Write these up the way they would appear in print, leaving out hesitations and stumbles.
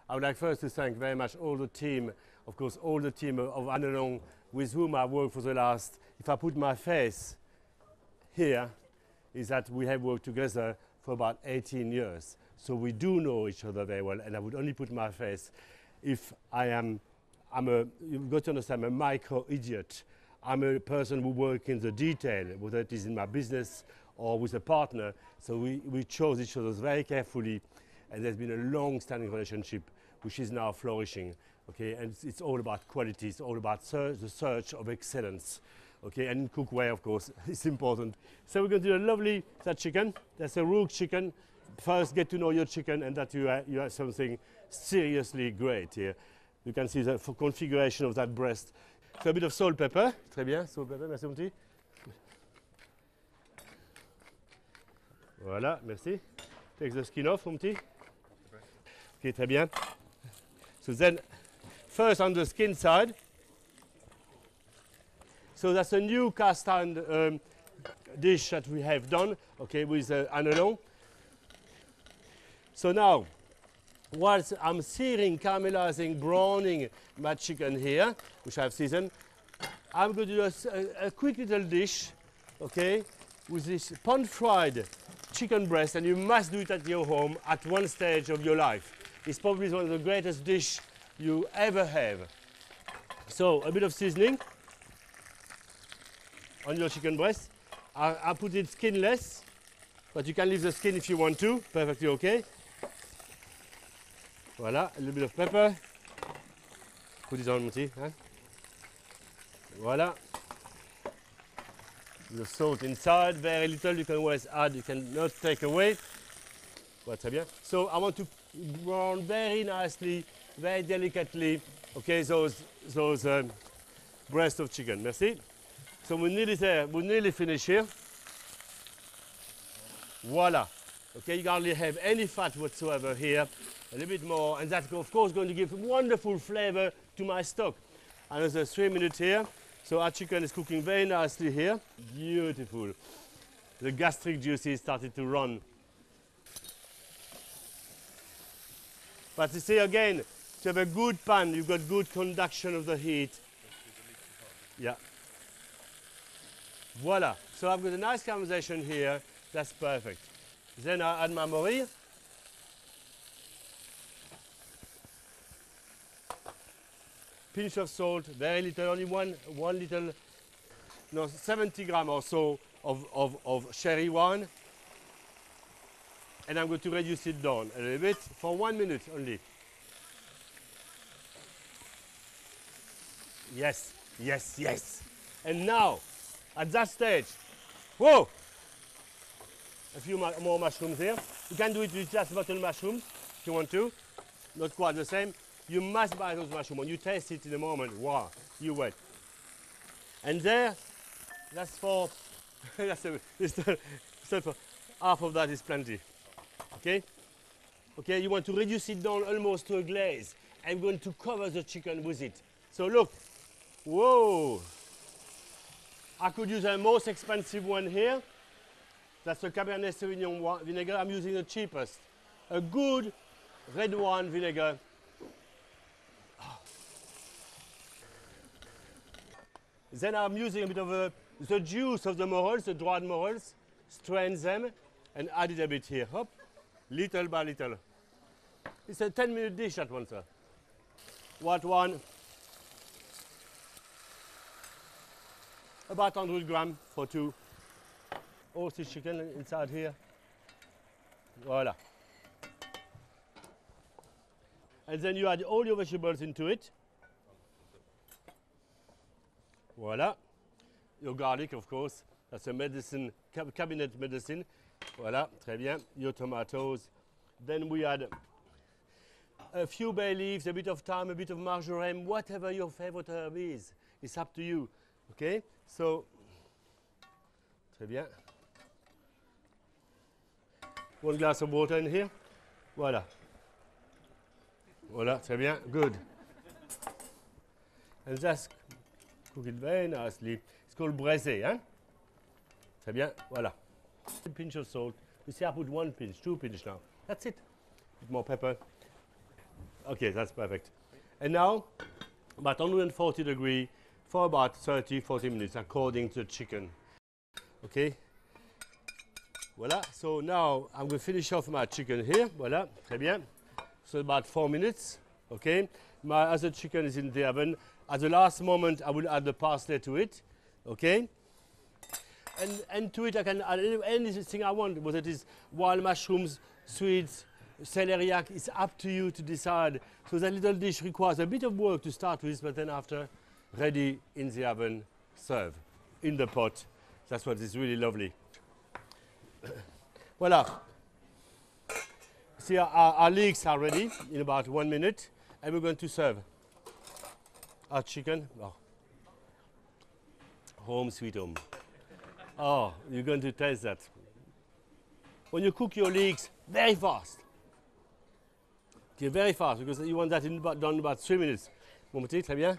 I would like first to thank very much all the team, of course, all the team of Annelong with whom I worked for the last, if I put my face here, is that we have worked together for about 18 years. So we do know each other very well, and I would only put my face if you've got to understand, I'm a micro-idiot. I'm a person who works in the detail, whether it is in my business or with a partner. So we chose each other very carefully, and there's been a long-standing relationship which is now flourishing. Okay, and it's all about quality, it's all about the search of excellence. Okay, and in cookware, of course, it's important. So we're going to do a lovely chicken. That's a rook chicken. First, get to know your chicken, and that you have something seriously great here. You can see the configuration of that breast. So a bit of salt, pepper. Très bien, salt, pepper, merci mon petit. Voilà, merci. Take the skin off, mon petit. Okay, très bien. So then, first on the skin side. So that's a new cast iron dish that we have done, okay, with Annelong. So now, whilst I'm searing, caramelizing, browning my chicken here, which I've seasoned, I'm going to do a quick little dish, okay, with this pan-fried chicken breast, and you must do it at your home at one stage of your life. It's probably one of the greatest dishes you ever have. So a bit of seasoning on your chicken breast. I put it skinless, but you can leave the skin if you want to, perfectly okay. Voilà, a little bit of pepper. Put it on, Monty. Hein? Voilà. The salt inside, very little, you can always add, you can not take away. Voilà, très bien. So I want to brown very nicely, very delicately, okay, those breasts of chicken. Merci. So we're nearly there, we're nearly finished here. Voila. Okay, you hardly have any fat whatsoever here. A little bit more, and that's of course going to give wonderful flavor to my stock. Another 3 minutes here. So our chicken is cooking very nicely here. Beautiful. The gastric juices started to run. But you see again, to have a good pan, you've got good conduction of the heat. Yeah. Voila. So I've got a nice caramelization here. That's perfect. Then I add my morille. Pinch of salt, very little, only one little, no, 70 grams or so of sherry wine. And I'm going to reduce it down a little bit for 1 minute only. Yes, yes, yes. And now, at that stage, whoa! A few more mushrooms here. You can do it with just bottle mushrooms if you want to. Not quite the same. You must buy those mushrooms. When you taste it in a moment, wow, you wait. And there, that's for, half of that is plenty. Okay? Okay, you want to reduce it down almost to a glaze. I'm going to cover the chicken with it. So look, whoa. I could use a most expensive one here. That's a Cabernet Sauvignon vinegar. I'm using the cheapest. A good red wine vinegar. Then I'm using a bit of the juice of the morels, the dried morels, strain them and add it a bit here. Hop, little by little. It's a 10-minute dish that one, sir. White wine, about 100 grams for two. Also chicken inside here. Voila. And then you add all your vegetables into it. Voila. Your garlic, of course. That's a medicine, cabinet medicine. Voila, très bien. Your tomatoes. Then we add a few bay leaves, a bit of thyme, a bit of marjoram, whatever your favorite herb is. It's up to you. Okay? So, très bien. 1 glass of water in here. Voila. Voila, très bien. Good. And just cook it very nicely. It's called braisé, hein? Très bien. Voilà. A pinch of salt. You see, I put 1 pinch, 2 pinch now. That's it. A bit more pepper. Okay, that's perfect. And now, about 140 degree for about 30, 40 minutes, according to the chicken. Okay? Voila. So now I'm going to finish off my chicken here. Voila. Très bien. So about 4 minutes. Okay? My other chicken is in the oven. At the last moment, I will add the parsley to it. Okay? And to it, I can add anything I want, whether it is wild mushrooms, sweets, celeriac. It's up to you to decide. So that little dish requires a bit of work to start with, but then after, ready in the oven, serve in the pot. That's what is really lovely. Voila. See, our leeks are ready in about 1 minute, and we're going to serve our chicken. Oh. Home sweet home. Oh, you're going to taste that. When you cook your leeks, very fast. Okay, very fast, because you want that done in about 3 minutes. Mon petit, très bien.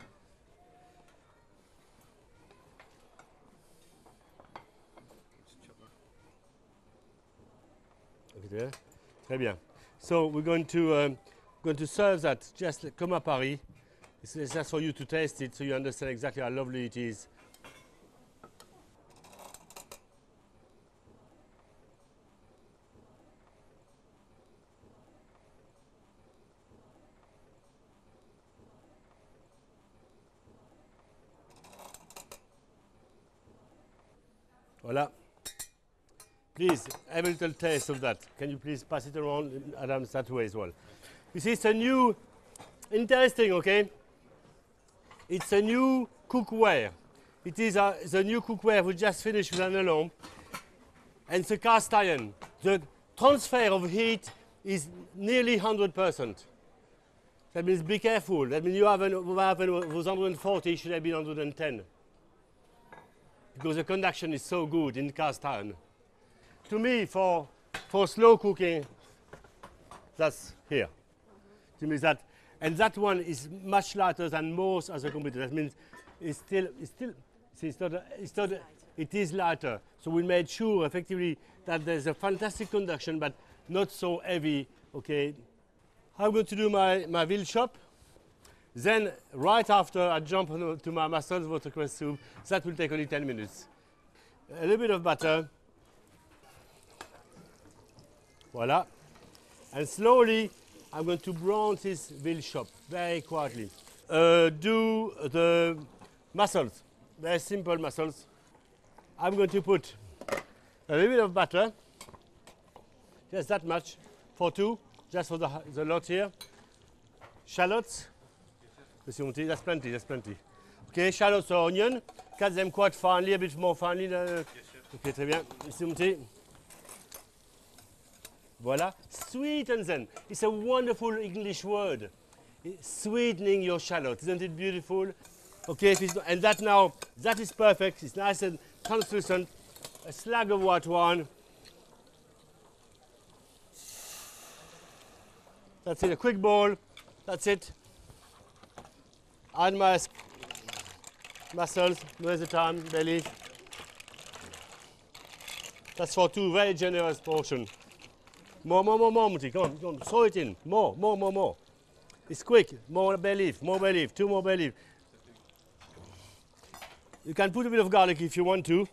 Okay, très bien. So we're going to serve that just comme à Paris. It's just for you to taste it, so you understand exactly how lovely it is. Voila. Please, have a little taste of that. Can you please pass it around, Adam, that way as well? You see, it's a new, interesting, okay? It's a new cookware. It is the new cookware we just finished with an alarm. And it's a cast iron. The transfer of heat is nearly 100%. That means be careful. That means you have was 140, it should have been 110. Because the conduction is so good in cast iron. To me, for slow cooking, that's here. To me, that, and that one is much lighter than most other computers. That means it is lighter. So we made sure effectively that there's a fantastic conduction, but not so heavy. Okay, I'm going to do my veal chop. Then, right after, I jump to my mussels watercress soup. That will take only 10 minutes. A little bit of butter. Voila. And slowly, I'm going to brown this veal chop very quietly. Do the mussels, very simple mussels. I'm going to put a little bit of butter, just that much, for two, just for the lot here. Shallots. That's plenty, that's plenty. Okay, shallots or onion. Cut them quite finely, a bit more finely. Okay, très bien. Ici, mon petit. Voilà. Sweeten them. It's a wonderful English word. Sweetening your shallots. Isn't it beautiful? Okay, and that now, that is perfect. It's nice and translucent. A slug of white wine. That's it, a quick bowl. That's it. Add my mussels, where's the time, belly. That's for two very generous portion. More, Muti, come on, throw it in. More. It's quick, more bay leaf, two more bay leaf. You can put a bit of garlic if you want to.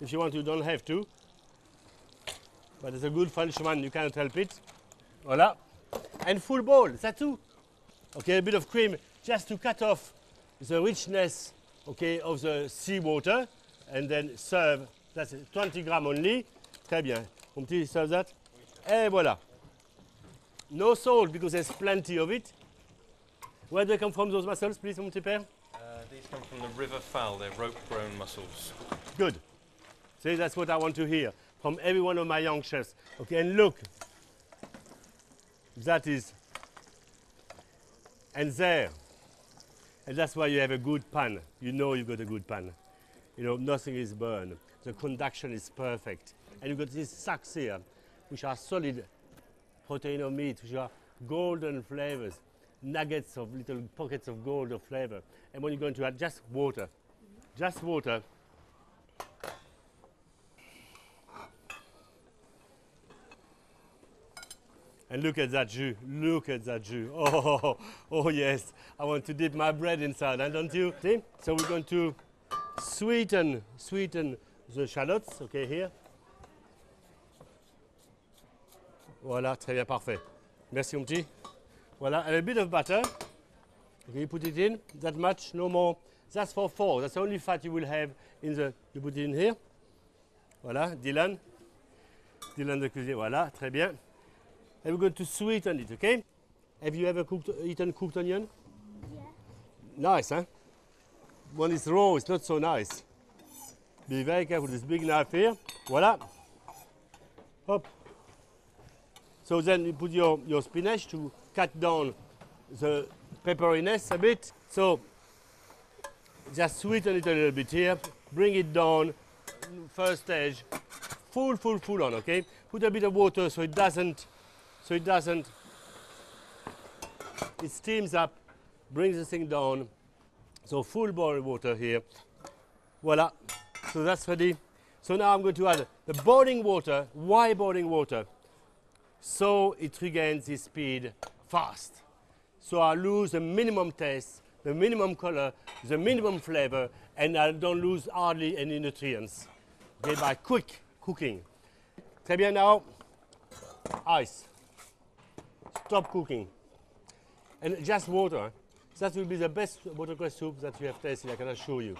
If you want to, you don't have to. But as a good Frenchman, you cannot help it. Voila. And full bowl, that's tout. Okay, a bit of cream just to cut off the richness, okay, of the seawater, and then serve. That's it, 20 grams only. Très bien. Mon petit, serve that. Et voilà. No salt because there's plenty of it. Where do they come from, those mussels, please, mon petit père? These come from the river fowl. They're rope-grown mussels. Good. See, that's what I want to hear from every one of my young chefs. Okay, and look. That is, and there, and that's why you have a good pan. You know you've got a good pan. You know, nothing is burned. The conduction is perfect. And you've got these sacks here, which are solid protein of meat, which are golden flavors, nuggets of little pockets of gold of flavor. And when you're going to add just water, And look at that jus. Look at that jus. Oh, oh yes. I want to dip my bread inside, and don't you? See? So we're going to sweeten the shallots. Okay, here. Voilà, très bien, parfait. Merci, mon petit. Voilà, and a bit of butter. Okay, you put it in. That much, no more. That's for 4. That's the only fat you will have in the. You put it in here. Voilà, Dylan. Dylan de cuisine. Voilà, très bien. And we're going to sweeten it, okay? Have you ever eaten cooked onion? Yeah. Nice, huh? When it's raw, it's not so nice. Be very careful with this big knife here. Voila. Hop. So then you put your spinach to cut down the pepperiness a bit. So just sweeten it a little bit here. Bring it down. First stage. Full on, okay? Put a bit of water so it doesn't, it steams up, brings the thing down. So full boil water here. Voila. So that's ready. So now I'm going to add the boiling water. Why boiling water? So it regains its speed fast. So I lose the minimum taste, the minimum color, the minimum flavor, and I don't lose hardly any nutrients. Okay, by quick cooking. Très bien, now ice. Stop cooking. And just water. That will be the best watercress soup that you have tasted, I can assure you.